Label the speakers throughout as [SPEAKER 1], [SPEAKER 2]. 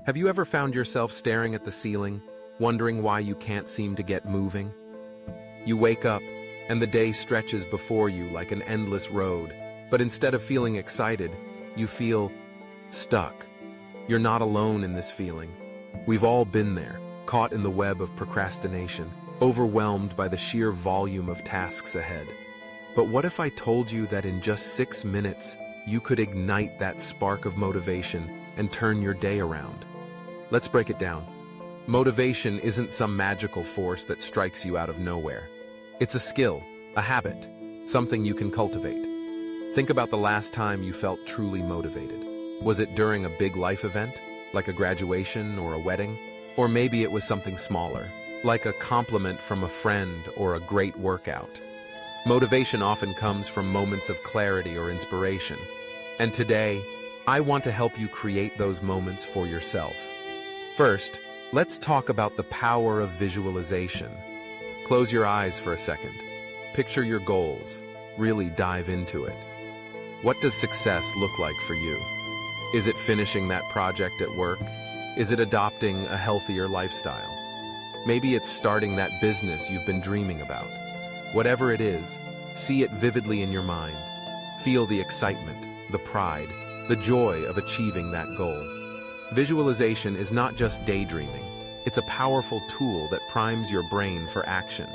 [SPEAKER 1] Have you ever found yourself staring at the ceiling, wondering why you can't seem to get moving? You wake up, and the day stretches before you like an endless road, but instead of feeling excited, you feel stuck. You're not alone in this feeling. We've all been there, caught in the web of procrastination, overwhelmed by the sheer volume of tasks ahead. But what if I told you that in just 6 minutes, you could ignite that spark of motivation and turn your day around? Let's break it down. Motivation isn't some magical force that strikes you out of nowhere. It's a skill, a habit, something you can cultivate. Think about the last time you felt truly motivated. Was it during a big life event, like a graduation or a wedding? Or maybe it was something smaller, like a compliment from a friend or a great workout. Motivation often comes from moments of clarity or inspiration. And today, I want to help you create those moments for yourself. First, let's talk about the power of visualization. Close your eyes for a second. Picture your goals. Really dive into it. What does success look like for you? Is it finishing that project at work? Is it adopting a healthier lifestyle? Maybe it's starting that business you've been dreaming about. Whatever it is, see it vividly in your mind. Feel the excitement, the pride, the joy of achieving that goal. Visualization is not just daydreaming. It's a powerful tool that primes your brain for action.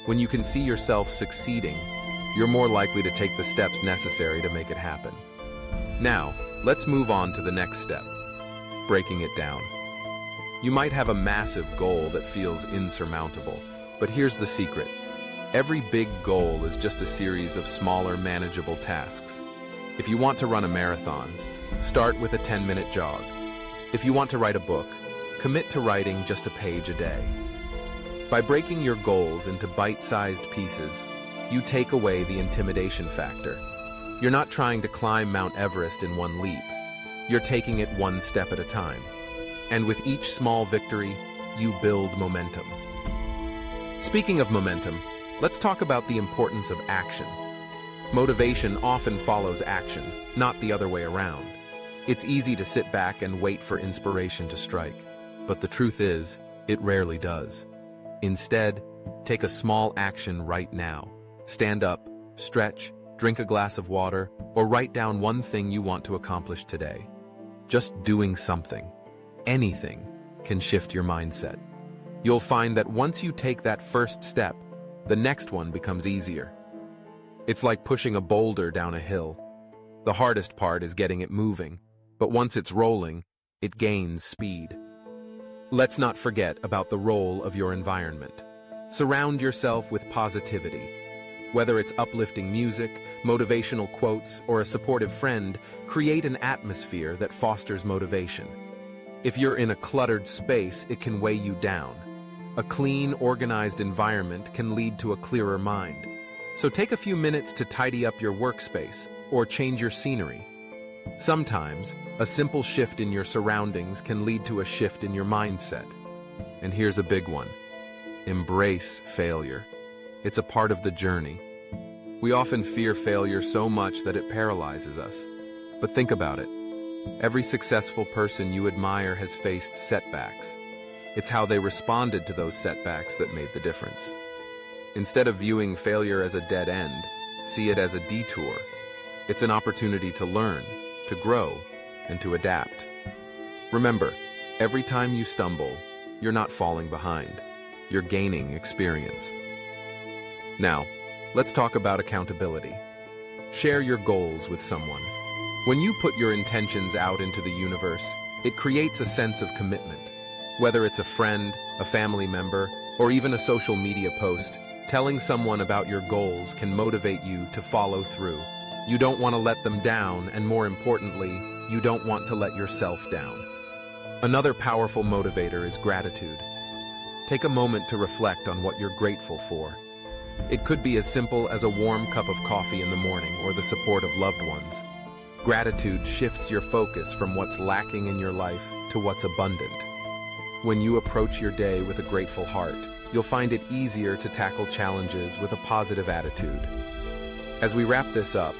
[SPEAKER 1] When you can see yourself succeeding, you're more likely to take the steps necessary to make it happen. Now, let's move on to the next step, breaking it down. You might have a massive goal that feels insurmountable, but here's the secret. Every big goal is just a series of smaller, manageable tasks. If you want to run a marathon, start with a 10-minute jog. If you want to write a book, commit to writing just a page a day. By breaking your goals into bite-sized pieces, you take away the intimidation factor. You're not trying to climb Mount Everest in one leap. You're taking it one step at a time. And with each small victory, you build momentum. Speaking of momentum, let's talk about the importance of action. Motivation often follows action, not the other way around. It's easy to sit back and wait for inspiration to strike, but the truth is, it rarely does. Instead, take a small action right now. Stand up, stretch, drink a glass of water, or write down one thing you want to accomplish today. Just doing something, anything, can shift your mindset. You'll find that once you take that first step, the next one becomes easier. It's like pushing a boulder down a hill. The hardest part is getting it moving, but once it's rolling, it gains speed. Let's not forget about the role of your environment. Surround yourself with positivity. Whether it's uplifting music, motivational quotes, or a supportive friend, create an atmosphere that fosters motivation. If you're in a cluttered space, it can weigh you down. A clean, organized environment can lead to a clearer mind. So take a few minutes to tidy up your workspace or change your scenery. Sometimes, a simple shift in your surroundings can lead to a shift in your mindset. And here's a big one. Embrace failure. It's a part of the journey. We often fear failure so much that it paralyzes us. But think about it. Every successful person you admire has faced setbacks. It's how they responded to those setbacks that made the difference. Instead of viewing failure as a dead end, see it as a detour. It's an opportunity to learn, to grow, and to adapt. Remember, every time you stumble, you're not falling behind. You're gaining experience. Now, let's talk about accountability. Share your goals with someone. When you put your intentions out into the universe, it creates a sense of commitment. Whether it's a friend, a family member, or even a social media post, telling someone about your goals can motivate you to follow through. You don't want to let them down, and more importantly, you don't want to let yourself down. Another powerful motivator is gratitude. Take a moment to reflect on what you're grateful for. It could be as simple as a warm cup of coffee in the morning or the support of loved ones. Gratitude shifts your focus from what's lacking in your life to what's abundant. When you approach your day with a grateful heart, you'll find it easier to tackle challenges with a positive attitude. As we wrap this up,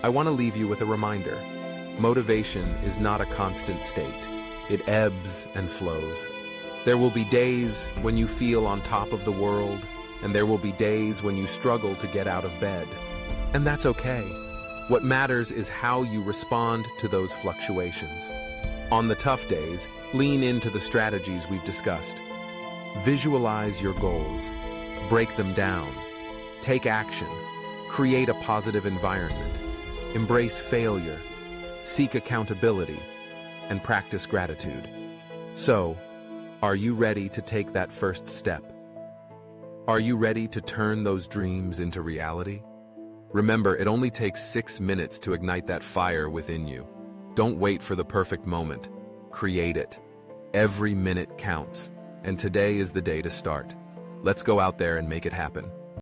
[SPEAKER 1] I want to leave you with a reminder. Motivation is not a constant state. It ebbs and flows. There will be days when you feel on top of the world, and there will be days when you struggle to get out of bed. And that's okay. What matters is how you respond to those fluctuations. On the tough days, lean into the strategies we've discussed. Visualize your goals. Break them down. Take action. Create a positive environment. Embrace failure. Seek accountability. And practice gratitude. So, are you ready to take that first step? Are you ready to turn those dreams into reality? Remember, it only takes 6 minutes to ignite that fire within you. Don't wait for the perfect moment. Create it. Every minute counts, and today is the day to start. Let's go out there and make it happen.